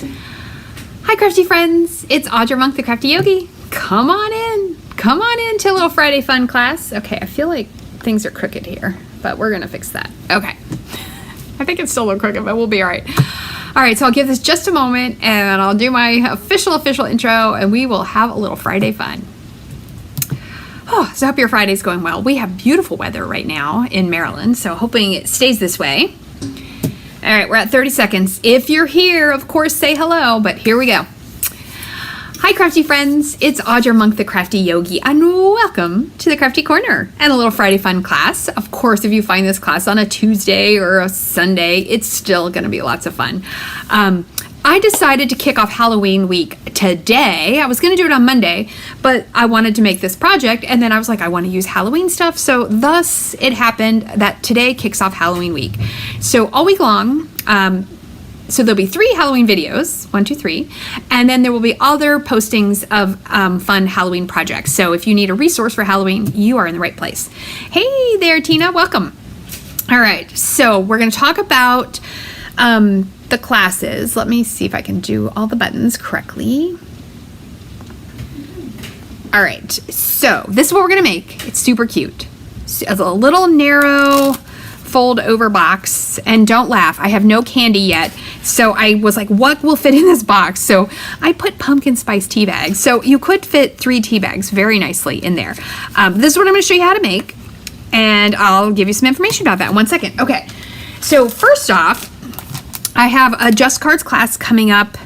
Hi crafty friends, it's Audra Monk the Crafty Yogi. Come on in to a little Friday fun class. Okay, I feel like things are crooked here, but we're gonna fix that. Okay, I think it's still a little crooked, but we'll be all right. All right, so I'll give this just a moment and I'll do my official intro and we will have a little Friday fun. Oh, so I hope your Friday's going well. We have beautiful weather right now in Maryland, so hoping it stays this way. All right, we're at 30 seconds. If you're here, of course, say hello, but here we go. Hi, crafty friends. It's Audra Monk, the Crafty Yogi, and welcome to the Crafty Corner and a little Friday fun class. Of course, if you find this class on a Tuesday or a Sunday, it's still going to be lots of fun. I decided to kick off Halloween week today. I was going to do it on Monday, but I wanted to make this project, and then I was like, I want to use Halloween stuff, so thus it happened that today kicks off Halloween week. So all week long, so there'll be 3 Halloween videos, 1, 2, 3, and then there will be other postings of fun Halloween projects. So if you need a resource for Halloween, you are in the right place. Hey there, Tina, welcome. All right, so we're going to talk about the classes. Let me see if I can do all the buttons correctly. All right, so this is what we're going to make. It's super cute. It's a little narrow fold over box, and don't laugh, I have no candy yet, so I was like, what will fit in this box? So I put pumpkin spice tea bags, so you could fit 3 tea bags very nicely in there. This is what I'm going to show you how to make, and I'll give you some information about that in 1 second. Okay, so first off, I have a Just Cards class coming up.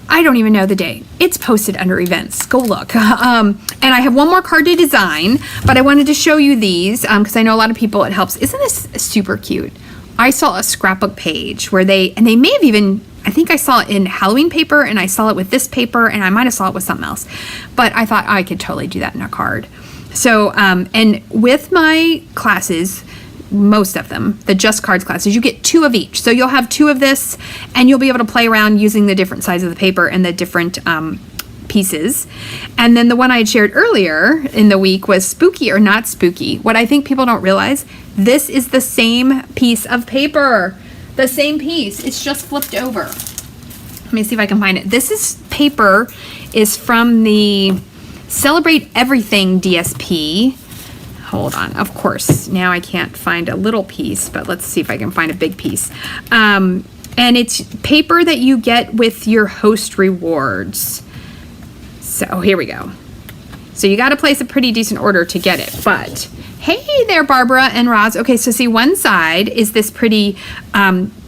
I don't even know the date. It's posted under events. Go look. And I have one more card to design, but I wanted to show you these because I know a lot of people it helps. Isn't this super cute? I saw a scrapbook page where they may have even, I think I saw it in Halloween paper and I saw it with this paper and I might have saw it with something else. But I thought I could totally do that in a card. So, and with my classes, most of them, the Just Cards classes, you get 2 of each. So you'll have 2 of this and you'll be able to play around using the different sizes of the paper and the different pieces. And then the one I had shared earlier in the week was spooky or not spooky. What I think people don't realize, this is the same piece of paper. The same piece. It's just flipped over. Let me see if I can find it. This is paper is from the Celebrate Everything DSP. Hold on, of course, now I can't find a little piece, but let's see if I can find a big piece. And it's paper that you get with your host rewards. So here we go. So you got to place a pretty decent order to get it, but hey there, Barbara and Roz. Okay, so see, one side is this pretty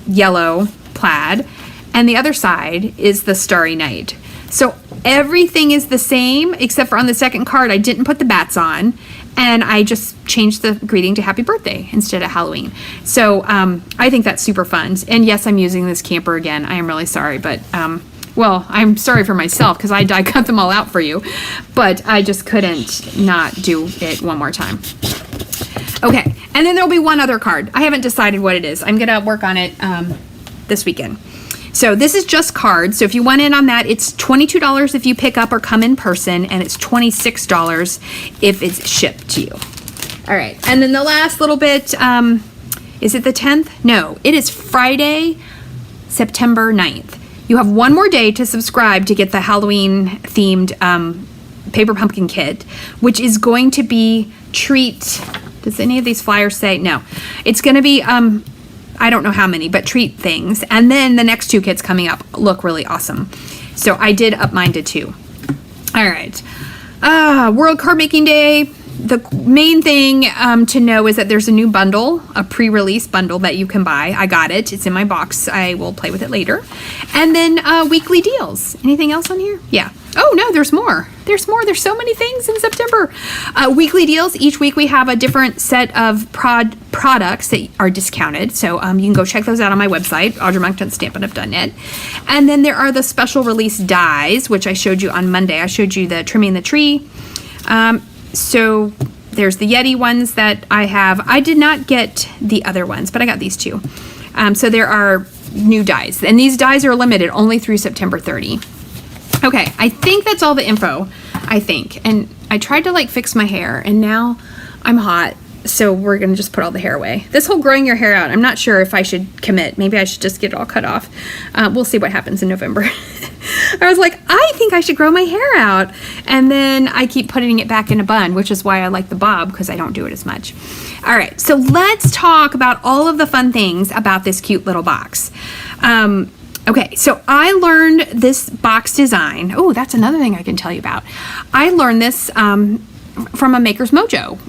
yellow plaid, and the other side is the Starry Night. So everything is the same, except for on the second card, I didn't put the bats on. And I just changed the greeting to Happy Birthday instead of Halloween. So I think that's super fun. And yes, I'm using this camper again. I am really sorry, but well, I'm sorry for myself because I die cut them all out for you, but I just couldn't not do it one more time. Okay, and then there'll be one other card. I haven't decided what it is. I'm gonna work on it this weekend. So this is Just Cards. So if you want in on that, it's $22 if you pick up or come in person, and it's $26 if it's shipped to you. All right, and then the last little bit, is it the 10th? No, it is Friday, September 9th. You have one more day to subscribe to get the Halloween themed paper pumpkin kit, which is going to be treat, does any of these flyers say? No, it's gonna be, I don't know how many, but treat things. And then the next 2 kits coming up look really awesome. So I did up mine to 2. All right. World Card Making Day. The main thing to know is that there's a new bundle, a pre-release bundle that you can buy. I got it. It's in my box. I will play with it later. And then weekly deals. Anything else on here? Yeah. Oh, no, there's more. There's more. There's so many things in September. Weekly deals. Each week we have a different set of products that are discounted. So you can go check those out on my website, audramonk.stampinup.net. And then there are the special release dies, which I showed you on Monday. I showed you the Trimming the Tree. So there's the Yeti ones that I have. I did not get the other ones, but I got these 2. So there are new dies. And these dies are limited only through September 30. Okay, I think that's all the info, I think. And I tried to like fix my hair and now I'm hot So we're going to just put all the hair away. This whole growing your hair out, I'm not sure if I should commit. Maybe I should just get it all cut off. We'll see what happens in November. I was like, I think I should grow my hair out. And then I keep putting it back in a bun, which is why I like the bob, because I don't do it as much. All right, so let's talk about all of the fun things about this cute little box. Okay, so I learned this box design. Oh, that's another thing I can tell you about. I learned this from a Maker's Mojo.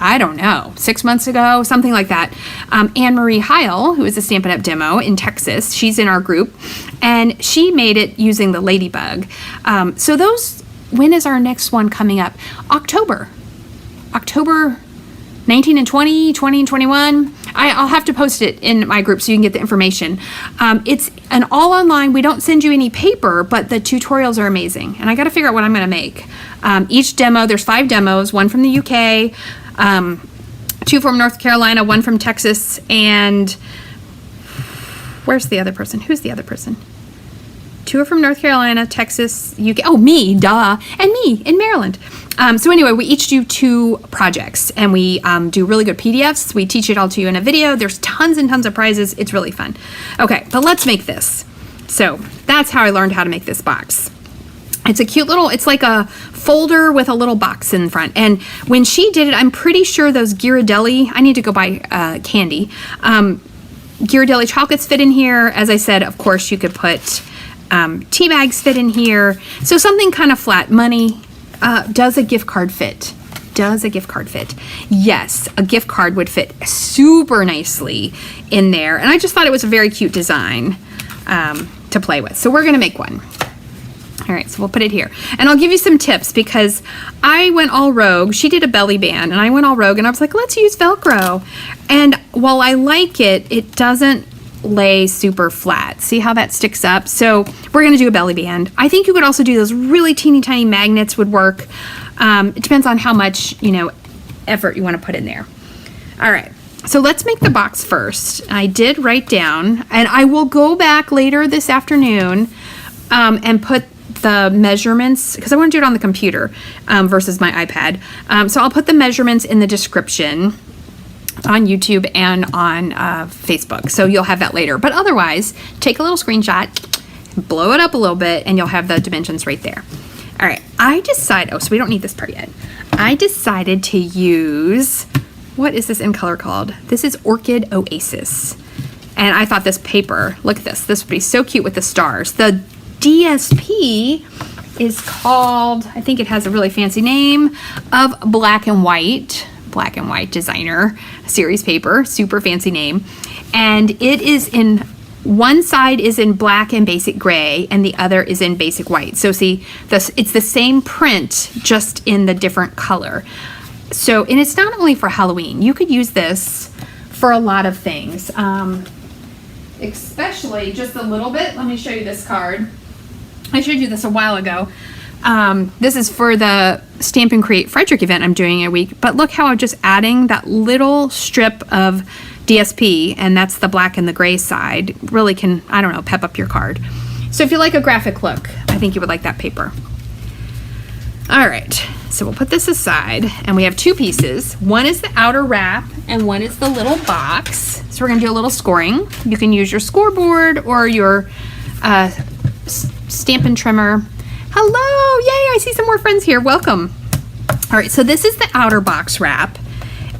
I don't know, 6 months ago, something like that. Anne-Marie Heil, who is a Stampin' Up! Demo in Texas, she's in our group, and she made it using the ladybug. So when is our next one coming up? October 19 and 20, 20 and 21. I'll have to post it in my group so you can get the information. It's an all online. We don't send you any paper, but the tutorials are amazing. And I got to figure out what I'm going to make. Each demo, there's 5 demos, 1 from the UK, 2 from North Carolina, 1 from Texas, and where's the other person? Who's the other person? 2 are from North Carolina, Texas, UK. Oh, me, duh, and me in Maryland. So anyway, we each do 2 projects, and we do really good PDFs. We teach it all to you in a video. There's tons and tons of prizes. It's really fun. Okay, but let's make this. So that's how I learned how to make this box. It's a cute little, it's like a folder with a little box in front. And when she did it, I'm pretty sure those Ghirardelli, I need to go buy candy. Ghirardelli chocolates fit in here. As I said, of course, you could put tea bags fit in here. So something kind of flat. Money. Does a gift card fit? Does a gift card fit? Yes, a gift card would fit super nicely in there. And I just thought it was a very cute design to play with. So we're going to make one. All right, so we'll put it here. And I'll give you some tips because I went all rogue. She did a belly band and I went all rogue and I was like, let's use Velcro. And while I like it, it doesn't lay super flat. See how that sticks up? So we're going to do a belly band. I think you could also do those really teeny tiny magnets would work. It depends on how much, effort you want to put in there. All right. So let's make the box first. I did write down, and I will go back later this afternoon and put the measurements, because I want to do it on the computer versus my iPad. So I'll put the measurements in the description on YouTube and on Facebook. So you'll have that later. But otherwise, take a little screenshot, blow it up a little bit, and you'll have the dimensions right there. All right, so we don't need this part yet. I decided to use, what is this in color called? This is Orchid Oasis. And I thought this paper, look at this would be so cute with the stars. The DSP is called, I think it has a really fancy name, of Black and White designer series paper, super fancy name. And it is in, one side is in black and basic gray and the other is in basic white. So see, it's the same print, just in the different color. So, and it's not only for Halloween. You could use this for a lot of things, especially just a little bit. Let me show you this card. I showed you this a while ago. This is for the Stamp and Create Frederick event I'm doing in a week. But look how I'm just adding that little strip of DSP, and that's the black and the gray side. Really can, I don't know, pep up your card. So if you like a graphic look, I think you would like that paper. All right, so we'll put this aside, and we have 2 pieces. One is the outer wrap, and one is the little box. So we're gonna do a little scoring. You can use your scoreboard or your Stampin' Trimmer. Hello, yay, I see some more friends here, welcome. All right, so this is the outer box wrap,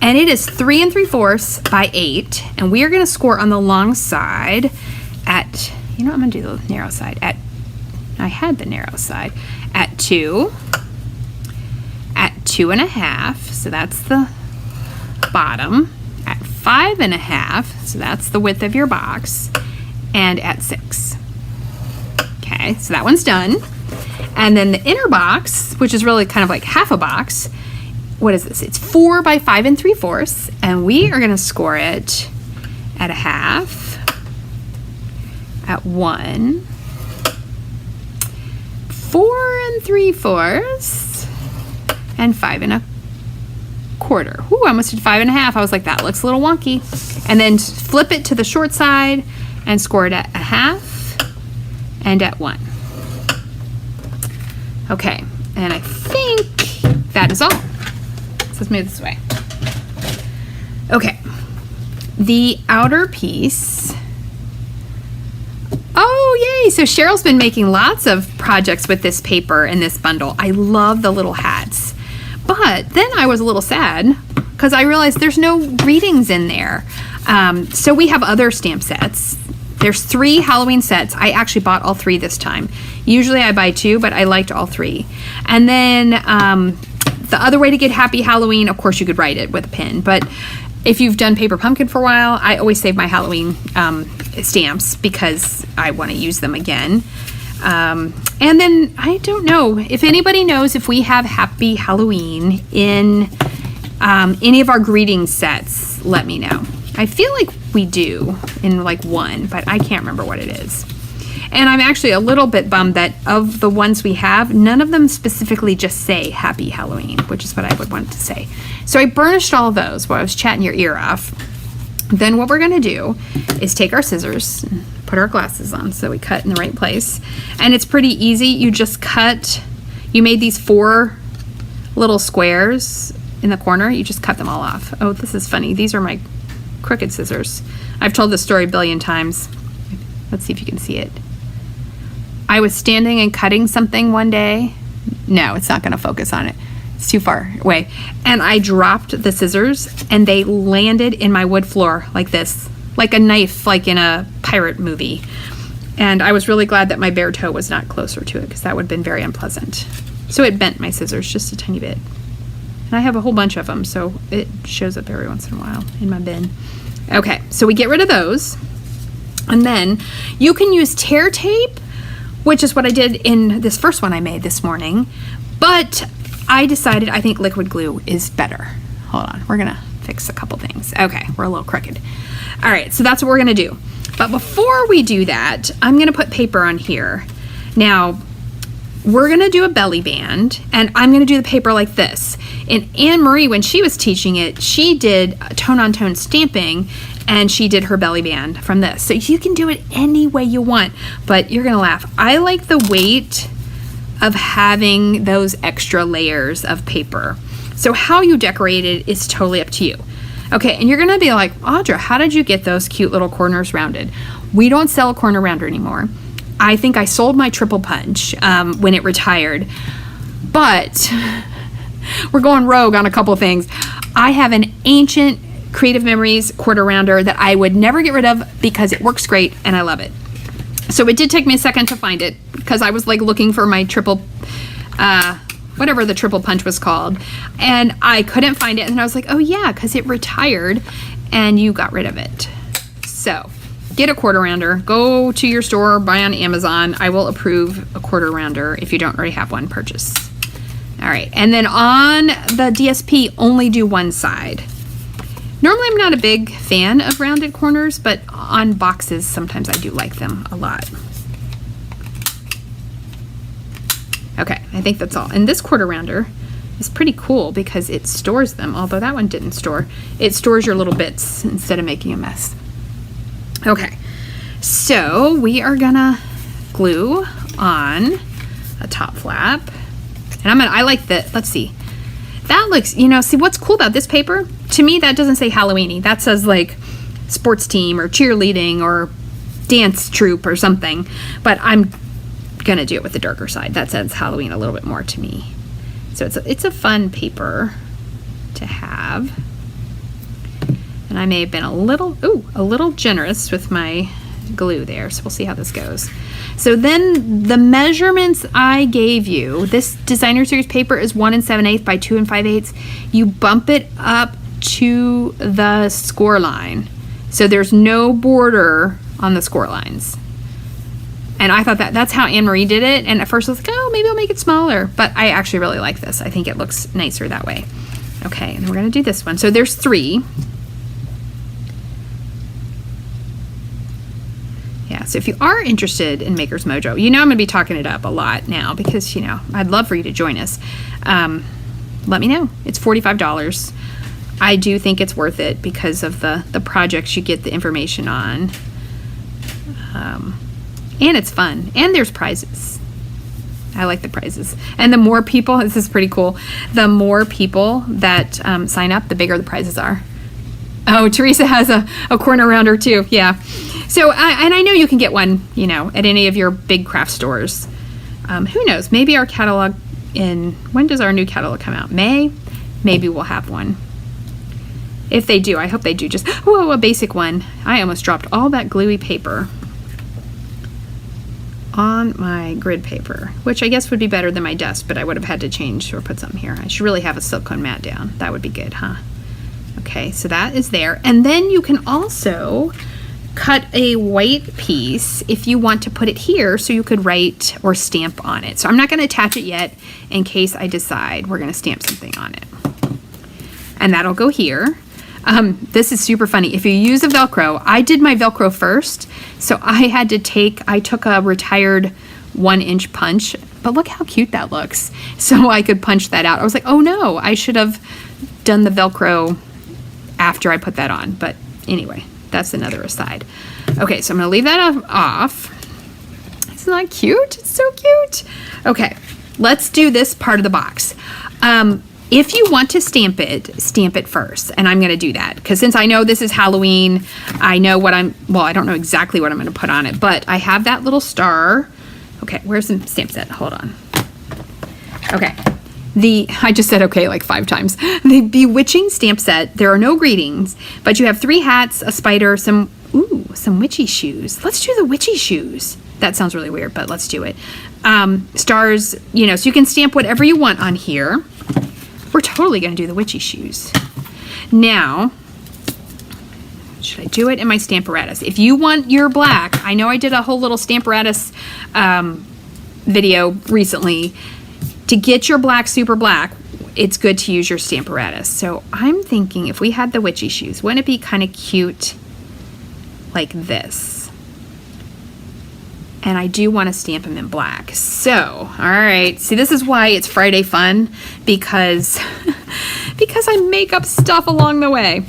and it is 3 3/4 by 8, and we are gonna score on the long side at, I'm gonna do the narrow side, I had the narrow side, at 2, at 2.5, so that's the bottom, at 5.5, so that's the width of your box, and at 6. Okay, so that one's done. And then the inner box, which is really kind of like half a box, what is this? It's 4 by 5 3/4, and we are gonna score it at 1/2, at 1, 4 3/4, and 5 1/4. Ooh, I almost did 5 1/2. I was like, that looks a little wonky. And then flip it to the short side and score it at 1/2 and at 1. Okay, and I think that is all. So let's move this way. Okay, the outer piece. Oh, yay! So Cheryl's been making lots of projects with this paper in this bundle. I love the little hats. But then I was a little sad because I realized there's no readings in there. So we have other stamp sets. There's 3 Halloween sets. I actually bought all 3 this time. Usually I buy 2, but I liked all 3. And then the other way to get Happy Halloween, of course you could write it with a pen, but if you've done Paper Pumpkin for a while, I always save my Halloween stamps because I want to use them again. And then I don't know if anybody knows if we have Happy Halloween in any of our greeting sets. Let me know. I feel like we do in like one, but I can't remember what it is. And I'm actually a little bit bummed that of the ones we have, none of them specifically just say Happy Halloween, which is what I would want to say. So I burnished all of those while I was chatting your ear off. Then what we're gonna do is take our scissors, put our glasses on so we cut in the right place. And it's pretty easy. You just cut, you made these 4 little squares in the corner. You just cut them all off. Oh, this is funny. These are my crooked scissors. I've told this story a billion times. Let's see if you can see it. I was standing and cutting something one day. No, it's not gonna focus on it. It's too far away. And I dropped the scissors and they landed in my wood floor like this, like a knife, like in a pirate movie. And I was really glad that my bare toe was not closer to it because that would have been very unpleasant. So it bent my scissors just a tiny bit. And I have a whole bunch of them, so it shows up every once in a while in my bin. Okay, so we get rid of those. And then you can use tear tape, which is what I did in this first one I made this morning. But I decided I think liquid glue is better. Hold on, we're gonna fix a couple things. Okay, we're a little crooked. All right, so that's what we're gonna do. But before we do that, I'm gonna put paper on here. Now, we're gonna do a belly band, and I'm gonna do the paper like this. And Anne-Marie, when she was teaching it, she did tone-on-tone stamping, and she did her belly band from this. So you can do it any way you want, but you're gonna laugh. I like the weight of having those extra layers of paper. So how you decorate it is totally up to you. Okay, and you're gonna be like, Audra, how did you get those cute little corners rounded? We don't sell a corner rounder anymore. I think I sold my triple punch when it retired, but we're going rogue on a couple things. I have an ancient Creative Memories quarter rounder that I would never get rid of because it works great and I love it. So it did take me a second to find it because I was like looking for my triple, whatever the triple punch was called, and I couldn't find it. And I was like, oh yeah, because it retired and you got rid of it. So get a quarter rounder, go to your store, buy on Amazon. I will approve a quarter rounder. If you don't already have one, purchase. All right, and then on the DSP, only do one side. Normally I'm not a big fan of rounded corners, but on boxes, sometimes I do like them a lot. Okay, I think that's all. And this quarter rounder is pretty cool because it stores them, although that one didn't store. It stores your little bits instead of making a mess. Okay, so we are gonna glue on a top flap. And I like that, let's see. That looks, you know, see what's cool about this paper? To me, that doesn't say Halloween-y. That says like sports team or cheerleading or dance troupe or something. But I'm gonna do it with the darker side. That says Halloween a little bit more to me. So it's a fun paper to have. And I may have been a little generous with my glue there. So we'll see how this goes. So then the measurements I gave you, this designer series paper is 1 7/8 by 2 5/8. You bump it up to the score line. So there's no border on the score lines. And I thought that's how Anne-Marie did it. And at first I was like, oh, maybe I'll make it smaller. But I actually really like this. I think it looks nicer that way. Okay, and we're gonna do this one. So there's 3. Yeah, so if you are interested in Maker's Mojo, you know I'm going to be talking it up a lot now because, you know, I'd love for you to join us. Let me know. It's $45. I do think it's worth it because of the projects you get the information on. And it's fun. And there's prizes. I like the prizes. And the more people, this is pretty cool, the more people that sign up, the bigger the prizes are. Oh, Teresa has a corner around her too. Yeah. So, and I know you can get one, you know, at any of your big craft stores. Who knows? Maybe our catalog when does our new catalog come out? May? Maybe we'll have one. If they do, I hope they do. Just, whoa, a basic one. I almost dropped all that gluey paper on my grid paper, which I guess would be better than my dust, but I would have had to change or put something here. I should really have a silicone mat down. That would be good, huh? Okay, so that is there. And then you can also cut a white piece if you want to put it here so you could write or stamp on it. So I'm not going to attach it yet in case I decide we're going to stamp something on it. And that'll go here. This is super funny. If you use a Velcro, I did my Velcro first, so I took a retired 1-inch punch, but look how cute that looks. So I could punch that out. I was like, oh no, I should have done the Velcro after I put that on. But anyway, that's another aside. Okay, so I'm gonna leave that off. Isn't that cute? It's so cute. Okay, let's do this part of the box. If you want to stamp it first. And I'm going to do that because since I know this is Halloween, I know what I don't know exactly what I'm going to put on it, but I have that little star. Okay, where's the stamp set? Hold on. Okay. I just said okay like 5 times. The Bewitching stamp set, there are no greetings, but you have 3 hats, a spider, some witchy shoes. Let's do the witchy shoes. That sounds really weird, but let's do it. Stars, you know, so you can stamp whatever you want on here. We're totally going to do the witchy shoes. Now, should I do it in my Stamparatus? If you want your black, I know I did a whole little Stamparatus video recently. To get your black super black, it's good to use your Stamparatus. So I'm thinking if we had the witchy shoes, wouldn't it be kind of cute like this? And I do want to stamp them in black. So, all right. See, this is why it's Friday fun, because I make up stuff along the way.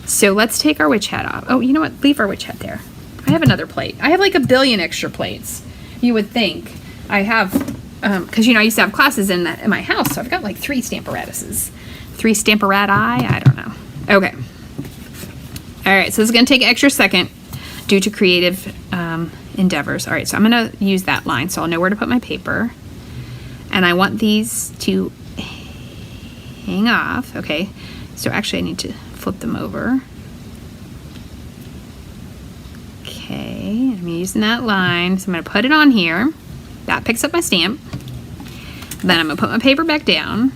So let's take our witch hat off. Oh, you know what? Leave our witch hat there. I have another plate. I have like a billion extra plates. You would think I have, because you know I used to have classes in my house, so I've got like 3 Stamparatuses, 3 Stamparati. I don't know. Okay. All right. So this is gonna take an extra second due to creative endeavors. All right, so I'm gonna use that line so I'll know where to put my paper. And I want these to hang off. Okay, so actually I need to flip them over. Okay, I'm using that line. So I'm gonna put it on here. That picks up my stamp. Then I'm gonna put my paper back down.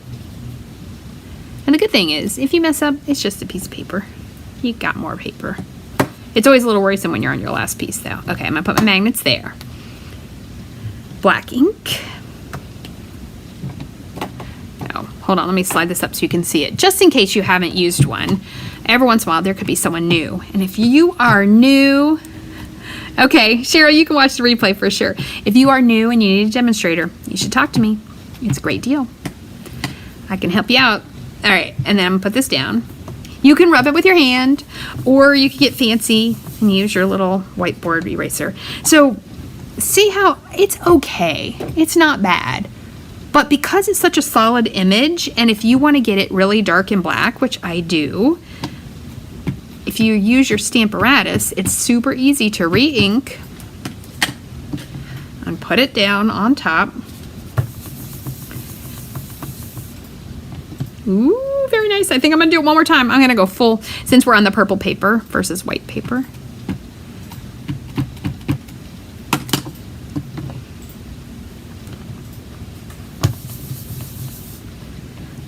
And the good thing is, if you mess up, it's just a piece of paper. You got more paper. It's always a little worrisome when you're on your last piece though. Okay, I'm gonna put my magnets there. Black ink. Oh, hold on, let me slide this up so you can see it. Just in case you haven't used one. Every once in a while there could be someone new. And if you are new, okay, Cheryl, you can watch the replay for sure. If you are new and you need a demonstrator, you should talk to me. It's a great deal. I can help you out. All right, and then I'm gonna put this down. You can rub it with your hand, or you can get fancy and use your little whiteboard eraser. So see how it's okay. It's not bad. But because it's such a solid image, and if you want to get it really dark and black, which I do, if you use your Stamparatus, it's super easy to re-ink and put it down on top. Ooh, very nice. I think I'm gonna do it one more time. I'm gonna go full, since we're on the purple paper versus white paper.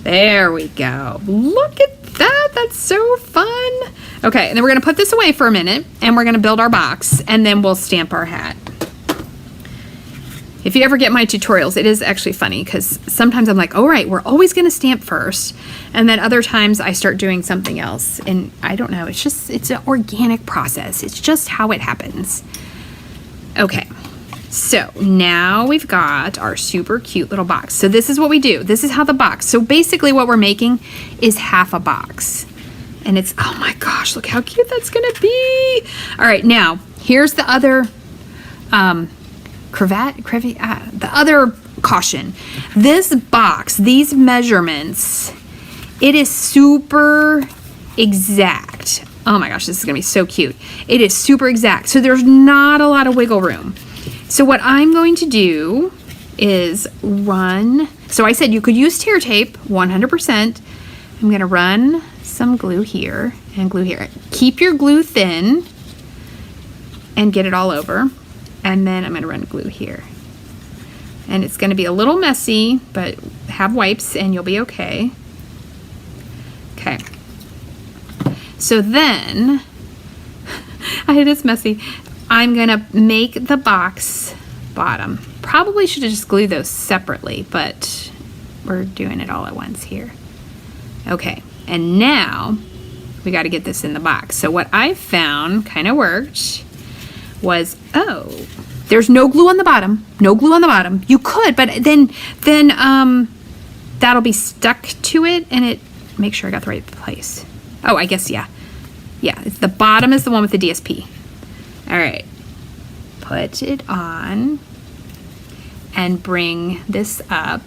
There we go. Look at that. That's so fun. Okay, and then we're gonna put this away for a minute and we're gonna build our box and then we'll stamp our hat. If you ever get my tutorials, it is actually funny because sometimes I'm like, all right, we're always gonna stamp first. And then other times I start doing something else. And I don't know, it's an organic process. It's just how it happens. Okay, so now we've got our super cute little box. So this is what we do. This is how the box, so basically what we're making is half a box. And it's, oh my gosh, look how cute that's gonna be. All right, now here's the other, the other caution. This box, these measurements, it is super exact. Oh my gosh, this is gonna be so cute. It is super exact, so there's not a lot of wiggle room. So what I'm going to do is run, so I said you could use tear tape, 100%. I'm gonna run some glue here and glue here. Keep your glue thin and get it all over. And then I'm gonna run glue here. And it's gonna be a little messy, but have wipes and you'll be okay. Okay. So then, it is messy. I'm gonna make the box bottom. Probably should have just glued those separately, but we're doing it all at once here. Okay, and now we got to get this in the box. So what I found kind of worked was, oh, there's no glue on the bottom. No glue on the bottom. You could, but then that'll be stuck to it, and it. Make sure I got the right place. Oh, I guess yeah. Yeah, it's the bottom is the one with the DSP. All right, put it on and bring this up.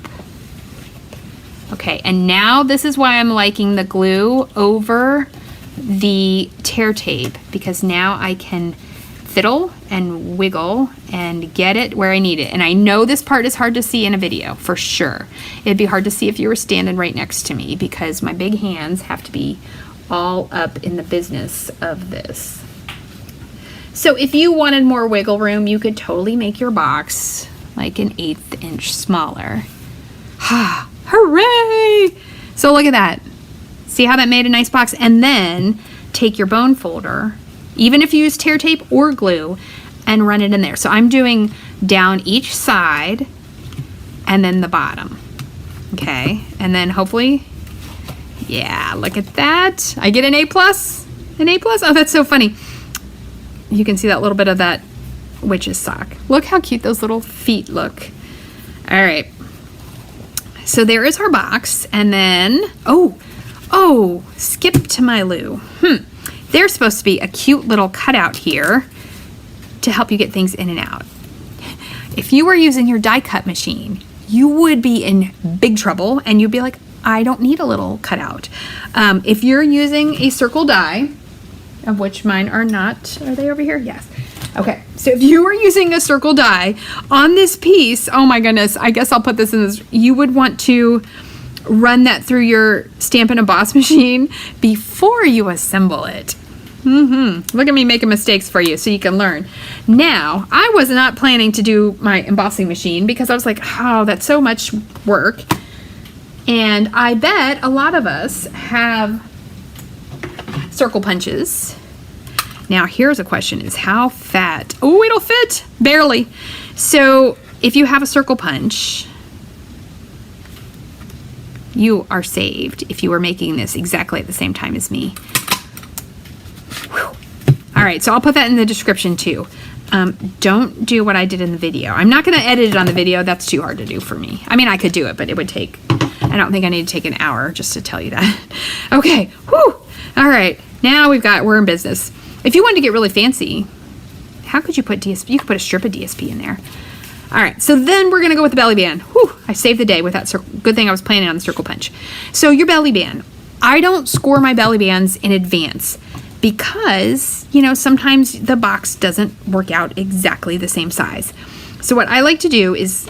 Okay, and now this is why I'm liking the glue over the tear tape, because now I can fiddle and wiggle and get it where I need it. And I know this part is hard to see in a video, for sure. It'd be hard to see if you were standing right next to me because my big hands have to be all up in the business of this. So if you wanted more wiggle room, you could totally make your box like an 1/8 inch smaller. Hooray! So look at that. See how that made a nice box? And then take your bone folder, even if you use tear tape or glue, and run it in there. So I'm doing down each side and then the bottom. Okay, and then hopefully, yeah, look at that. I get an A+? An A+? Oh, that's so funny. You can see that little bit of that witch's sock. Look how cute those little feet look. All right. So there is our box, and then, oh, skip to my Lou. There's supposed to be a cute little cutout here to help you get things in and out. If you were using your die cut machine, you would be in big trouble, and you'd be like, I don't need a little cutout. If you're using a circle die, of which mine are not, are they over here? Yes. Okay, so if you were using a circle die on this piece, oh my goodness, I guess I'll put this in this, you would want to run that through your Stampin' Emboss machine before you assemble it. Look at me making mistakes for you so you can learn. Now, I was not planning to do my embossing machine because I was like, oh, that's so much work. And I bet a lot of us have circle punches. Now, here's a question, is how fat? Oh, it'll fit, barely. So if you have a circle punch, you are saved if you were making this exactly at the same time as me. Whew. All right, so I'll put that in the description too. Don't do what I did in the video. I'm not gonna edit it on the video. That's too hard to do for me. I mean, I could do it, but it would take, I don't think I need to take an hour just to tell you that. Okay, whew. All right, now we're in business. If you wanted to get really fancy, how could you put DSP? You could put a strip of DSP in there. All right, so then we're gonna go with the belly band. Whew, I saved the day with that circle. Good thing I was planning on the circle punch. So your belly band, I don't score my belly bands in advance because, you know, sometimes the box doesn't work out exactly the same size. So what I like to do is,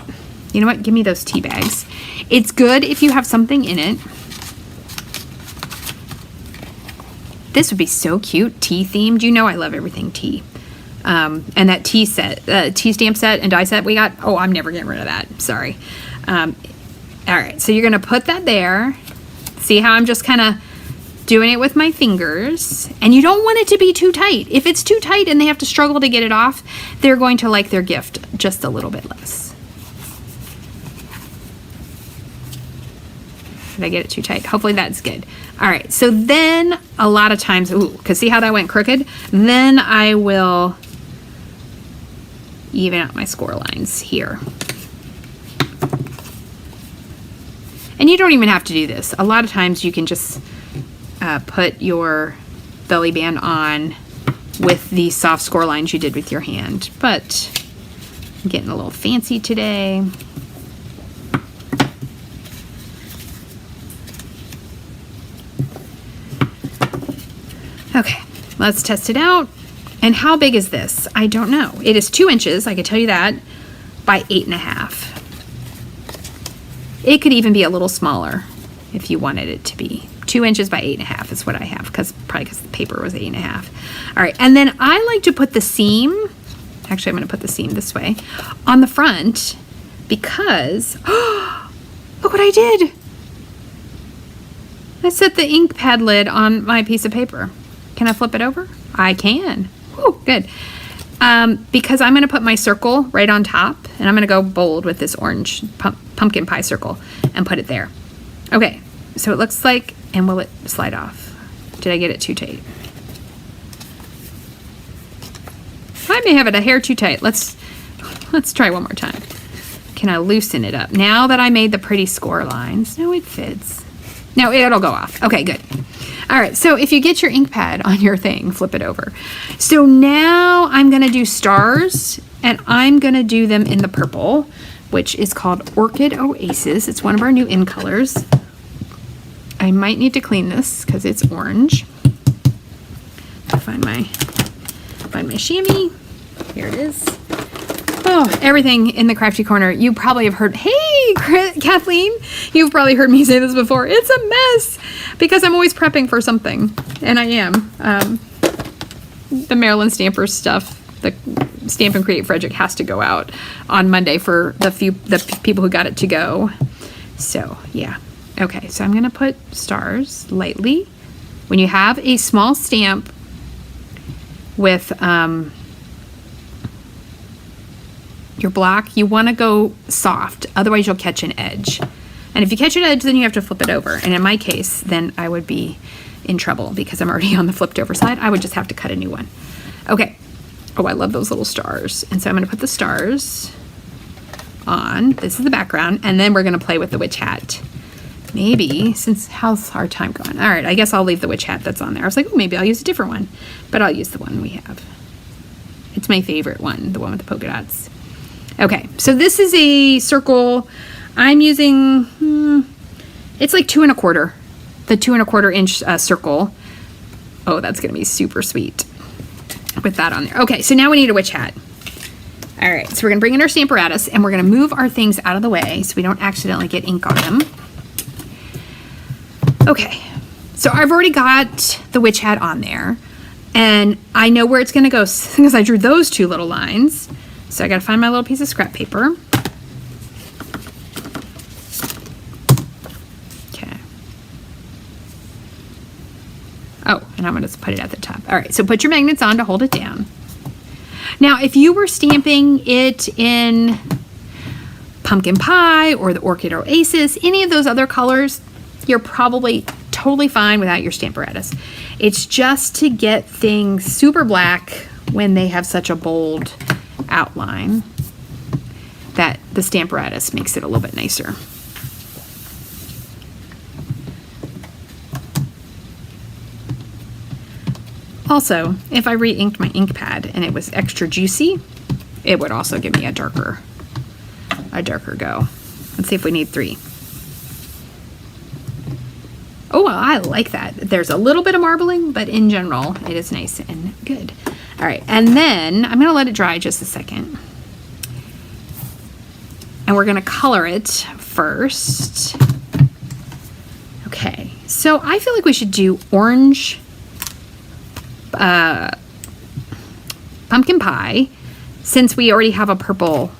you know what, give me those tea bags. It's good if you have something in it. This would be so cute, tea themed. You know I love everything tea. And that tea set, tea stamp set and die set we got, oh, I'm never getting rid of that, sorry. All right, so you're gonna put that there. See how I'm just kind of doing it with my fingers, and you don't want it to be too tight. If it's too tight and they have to struggle to get it off, they're going to like their gift just a little bit less. Did I get it too tight? Hopefully that's good. All right, so then a lot of times, ooh, because see how that went crooked? Then I will even out my score lines here. And you don't even have to do this. A lot of times you can just put your belly band on with the soft score lines you did with your hand. But I'm getting a little fancy today. Okay, let's test it out. And how big is this? I don't know. It is 2 inches, I can tell you that, by 8.5. It could even be a little smaller if you wanted it to be. 2 inches by 8.5 is what I have, probably because the paper was 8.5. All right, and then I like to put the seam, actually I'm gonna put the seam this way, on the front because, look what I did. I set the ink pad lid on my piece of paper. Can I flip it over? I can. Woo, good. Because I'm going to put my circle right on top, and I'm going to go bold with this orange pumpkin pie circle and put it there. Okay, so it looks like, and will it slide off? Did I get it too tight? I may have it a hair too tight. Let's try one more time. Can I loosen it up? Now that I made the pretty score lines, no, it fits. No, it'll go off. Okay, good. All right, so if you get your ink pad on your thing, flip it over. So now I'm gonna do stars, and I'm gonna do them in the purple, which is called Orchid Oasis. It's one of our new in colors. I might need to clean this because it's orange. Find my chamois. Here it is. Oh, everything in the crafty corner. You probably have heard, hey, Kathleen, you've probably heard me say this before. It's a mess because I'm always prepping for something, and I am. The Maryland Stampers stuff, the Stamp and Create Frederick has to go out on Monday for the people who got it to go. So yeah, okay. So I'm gonna put stars lightly. When you have a small stamp with your block, you want to go soft, otherwise you'll catch an edge. And if you catch an edge, then you have to flip it over. And in my case, then I would be in trouble because I'm already on the flipped over side. I would just have to cut a new one. Okay. Oh, I love those little stars. And so I'm going to put the stars on. This is the background. And then we're going to play with the witch hat. Maybe, since how's our time going? All right, I guess I'll leave the witch hat that's on there. I was like, oh, maybe I'll use a different one. But I'll use the one we have. It's my favorite one, the one with the polka dots. Okay, so this is a circle. I'm using, it's like 2 1/4, the 2 1/4 inch circle. Oh, that's gonna be super sweet with that on there. Okay, so now we need a witch hat. All right, so we're gonna bring in our Stamparatus and we're gonna move our things out of the way so we don't accidentally get ink on them. Okay, so I've already got the witch hat on there and I know where it's gonna go because I drew those 2 little lines. So I gotta find my little piece of scrap paper. Okay. Oh, and I'm gonna just put it at the top. All right, so put your magnets on to hold it down. Now, if you were stamping it in Pumpkin Pie or the Orchid Oasis, any of those other colors, you're probably totally fine without your Stamparatus. It's just to get things super black when they have such a bold outline that the Stamparatus makes it a little bit nicer. Also, if I re-inked my ink pad and it was extra juicy, it would also give me a darker go. Let's see if we need 3. Oh, well, I like that. There's a little bit of marbling, but in general, it is nice and good. All right, and then I'm gonna let it dry just a second. And we're gonna color it first. Okay, so I feel like we should do orange pumpkin pie since we already have a purple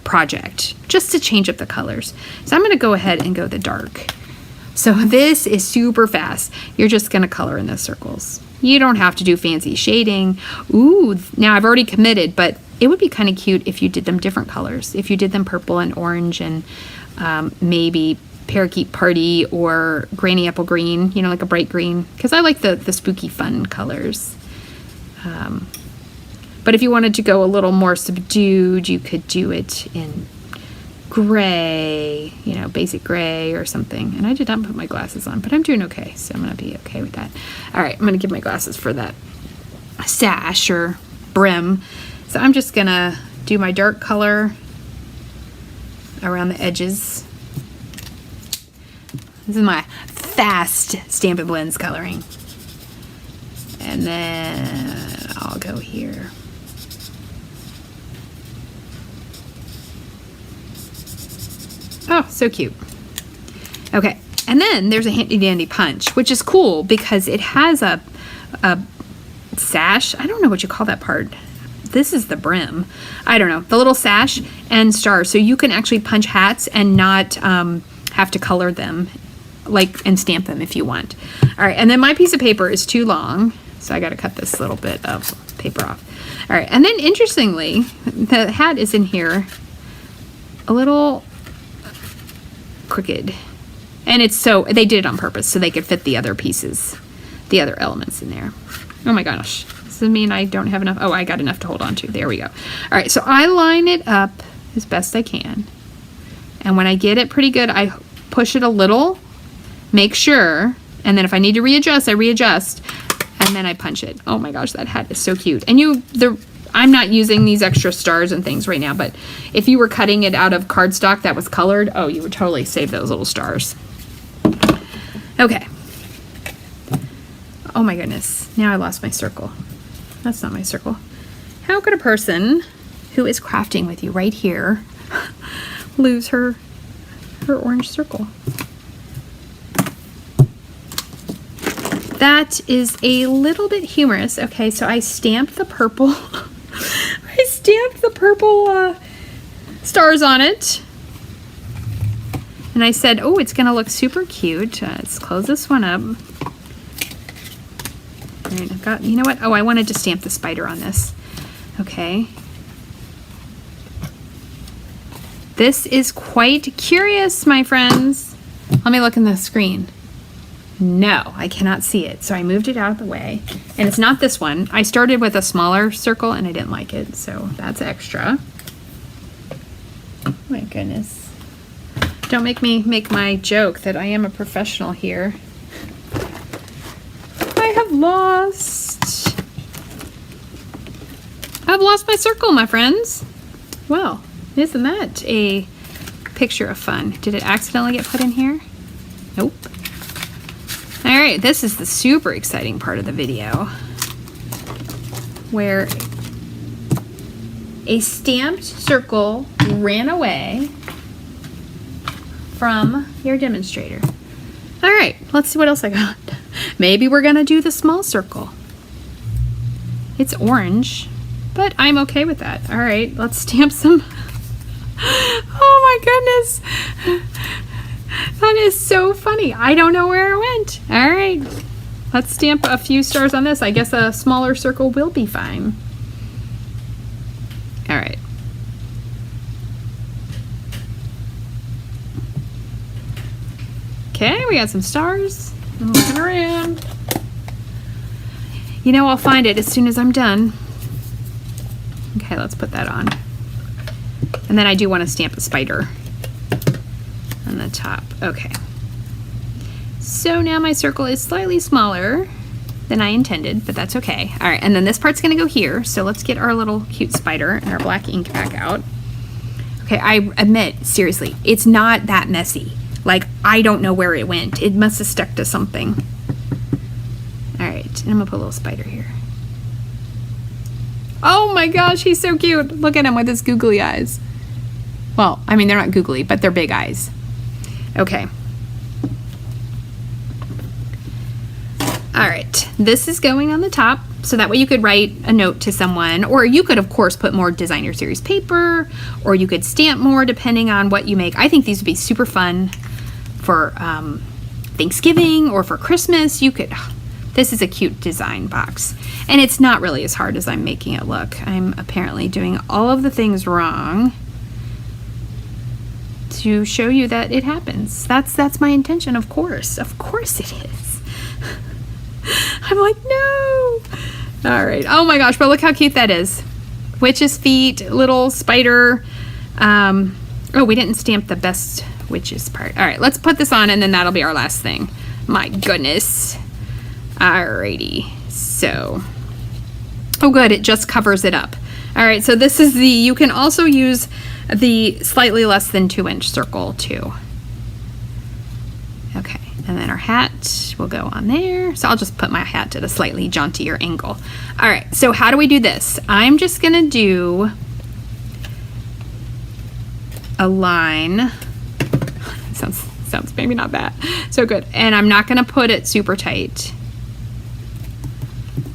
project, just to change up the colors. So I'm gonna go ahead and go the dark. So this is super fast. You're just gonna color in those circles. You don't have to do fancy shading. Ooh, now I've already committed, but it would be kind of cute if you did them different colors. If you did them purple and orange and maybe Parakeet Party or Granny Apple Green, you know, like a bright green, because I like the spooky fun colors. But if you wanted to go a little more subdued, you could do it in gray, you know, basic gray or something. And I did not put my glasses on, but I'm doing okay, so I'm gonna be okay with that. All right, I'm gonna give my glasses for that sash or brim. So I'm just gonna do my dark color around the edges. This is my fast Stampin' Blends coloring. And then I'll go here. Oh, so cute. Okay, and then there's a handy dandy punch, which is cool because it has a sash. I don't know what you call that part. This is the brim. I don't know, the little sash and stars. So you can actually punch hats and not have to color them, like, and stamp them if you want. All right, and then my piece of paper is too long, so I got to cut this little bit of paper off. All right, and then interestingly, the hat is in here a little crooked, and it's so they did it on purpose so they could fit the other pieces, the other elements in there. Oh my gosh, does it mean I don't have enough? Oh, I got enough to hold on to. There we go. All right, so I line it up as best I can, and when I get it pretty good, I push it a little, make sure, and then if I need to readjust, I readjust, and then I punch it. Oh my gosh, that hat is so cute. And I'm not using these extra stars and things right now, but if you were cutting it out of cardstock that was colored, oh, you would totally save those little stars. Okay. Oh my goodness, now I lost my circle. That's not my circle. How could a person who is crafting with you right here lose her orange circle? That is a little bit humorous. Okay, so I stamped the purple. I stamped the purple stars on it. And I said, oh, it's gonna look super cute. Let's close this one up. All right, I've got, you know what? Oh, I wanted to stamp the spider on this. Okay. This is quite curious, my friends. Let me look in the screen. No, I cannot see it. So I moved it out of the way. And it's not this one. I started with a smaller circle and I didn't like it. So that's extra. Oh my goodness. Don't make me make my joke that I am a professional here. I've lost my circle, my friends. Well, isn't that a picture of fun? Did it accidentally get put in here? Nope. All right, this is the super exciting part of the video where a stamped circle ran away from your demonstrator. All right, let's see what else I got. Maybe we're gonna do the small circle. It's orange, but I'm okay with that. All right, let's stamp some. Oh my goodness. That is so funny. I don't know where it went. All right, let's stamp a few stars on this. I guess a smaller circle will be fine. All right. Okay, we got some stars. I'm looking around. You know, I'll find it as soon as I'm done. Okay, let's put that on. And then I do want to stamp a spider on the top. Okay. So now my circle is slightly smaller than I intended, but that's okay. All right, and then this part's gonna go here. So let's get our little cute spider and our black ink back out. Okay, I admit, seriously, it's not that messy. Like, I don't know where it went. It must have stuck to something. All right, and I'm gonna put a little spider here. Oh my gosh, he's so cute. Look at him with his googly eyes. Well, I mean, they're not googly, but they're big eyes. Okay. All right, this is going on the top, so that way you could write a note to someone, or you could, of course, put more designer series paper, or you could stamp more depending on what you make. I think these would be super fun for Thanksgiving or for Christmas. You could, this is a cute design box. And it's not really as hard as I'm making it look. I'm apparently doing all of the things wrong to show you that it happens. That's my intention, of course. Of course it is. I'm like, no. All right. Oh my gosh, but look how cute that is. Witch's feet, little spider. Oh, we didn't stamp the best witches part. All right, let's put this on and then that'll be our last thing. My goodness. Alrighty, so, oh good, it just covers it up. All right, so this is you can also use the slightly less than 2-inch circle too. Okay, and then our hat will go on there. So I'll just put my hat at a slightly jauntier angle. All right, so how do we do this? I'm just gonna do a line. Sounds maybe not bad. So good. And I'm not gonna put it super tight.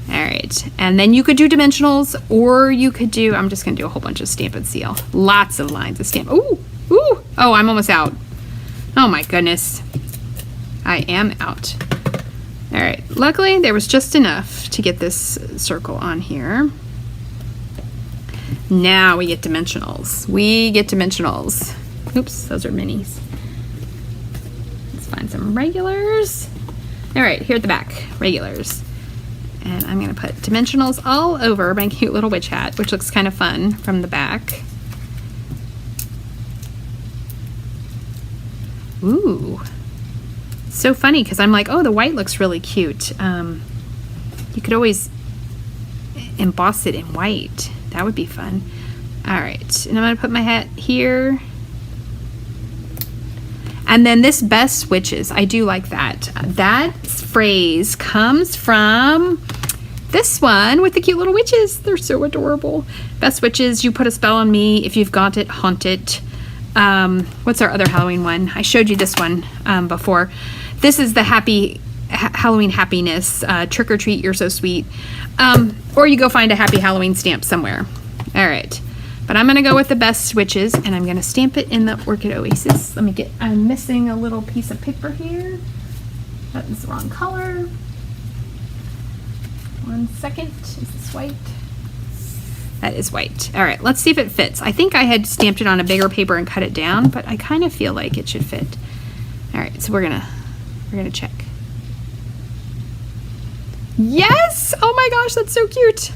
All right, and then you could do dimensionals, or you could do, I'm just gonna do a whole bunch of Stampin' Seal. Lots of lines of stamp. Ooh, ooh, oh, I'm almost out. Oh my goodness. I am out. All right, luckily there was just enough to get this circle on here. Now we get dimensionals. We get dimensionals. Oops, those are minis. Let's find some regulars. All right, here at the back, regulars. And I'm gonna put dimensionals all over my cute little witch hat, which looks kind of fun from the back. Ooh, so funny, because I'm like, oh, the white looks really cute. You could always emboss it in white. That would be fun. All right, and I'm gonna put my hat here. And then this best witches, I do like that. That phrase comes from this one with the cute little witches. They're so adorable. Best witches, you put a spell on me. If you've got it, haunt it. What's our other Halloween one? I showed you this one before. This is the Halloween happiness. Trick or treat, you're so sweet. Or you go find a happy Halloween stamp somewhere. All right. But I'm gonna go with the best witches, and I'm gonna stamp it in the Orchid Oasis. I'm missing a little piece of paper here. That is the wrong color. 1 second, is this white? That is white. All right, let's see if it fits. I think I had stamped it on a bigger paper and cut it down, but I kind of feel like it should fit. All right, so we're gonna check. Yes! Oh my gosh, that's so cute.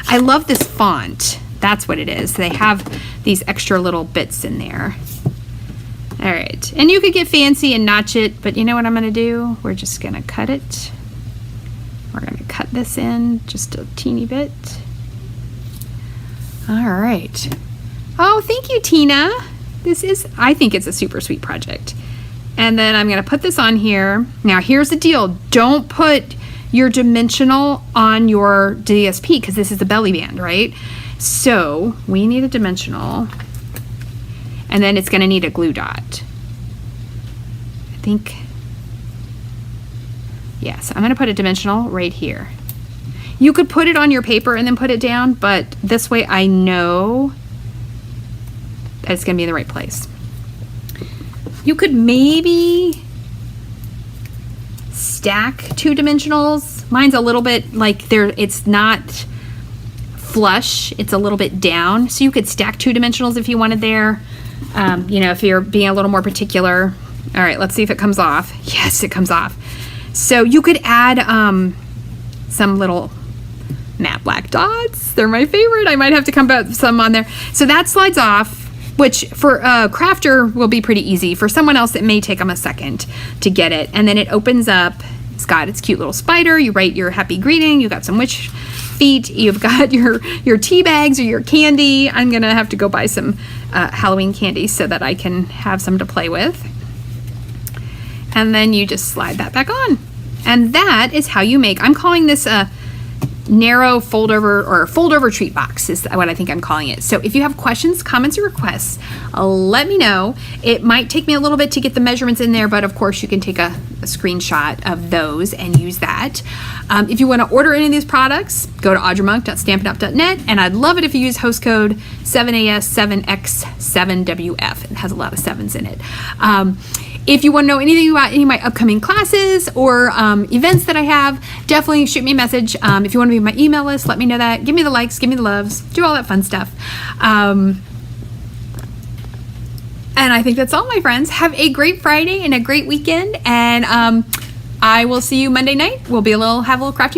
I love this font. That's what it is. They have these extra little bits in there. All right, and you could get fancy and notch it, but you know what I'm gonna do? We're just gonna cut it. We're gonna cut this in just a teeny bit. All right. Oh, thank you, Tina. I think it's a super sweet project. And then I'm gonna put this on here. Now here's the deal. Don't put your dimensional on your DSP, because this is the belly band, right? So we need a dimensional, and then it's gonna need a glue dot. I think, yes, I'm gonna put a dimensional right here. You could put it on your paper and then put it down, but this way I know that it's gonna be in the right place. You could maybe stack 2 dimensionals. Mine's a little bit like it's not flush, it's a little bit down, so you could stack 2 dimensionals if you wanted there. You know, if you're being a little more particular. All right, let's see if it comes off. Yes, it comes off. So you could add some little matte black dots. They're my favorite. I might have to come back with some on there. So that slides off, which for a crafter will be pretty easy. For someone else, it may take them a second to get it. And then it opens up. It's got its cute little spider. You write your happy greeting. You got some witch feet. You've got your tea bags or your candy. I'm gonna have to go buy some Halloween candy so that I can have some to play with. And then you just slide that back on. And that is how you make, I'm calling this a narrow fold over treat box is what I think I'm calling it. So if you have questions, comments, or requests, let me know. It might take me a little bit to get the measurements in there, but of course you can take a screenshot of those and use that. If you want to order any of these products, go to audreymonk.stampinup.net, and I'd love it if you use host code 7AS7X7WF. It has a lot of 7s in it. If you want to know anything about any of my upcoming classes or events that I have, definitely shoot me a message. If you want to be on my email list, let me know that. Give me the likes, give me the loves, do all that fun stuff. And I think that's all, my friends. Have a great Friday and a great weekend, and I will see you Monday night. We'll have a little crafting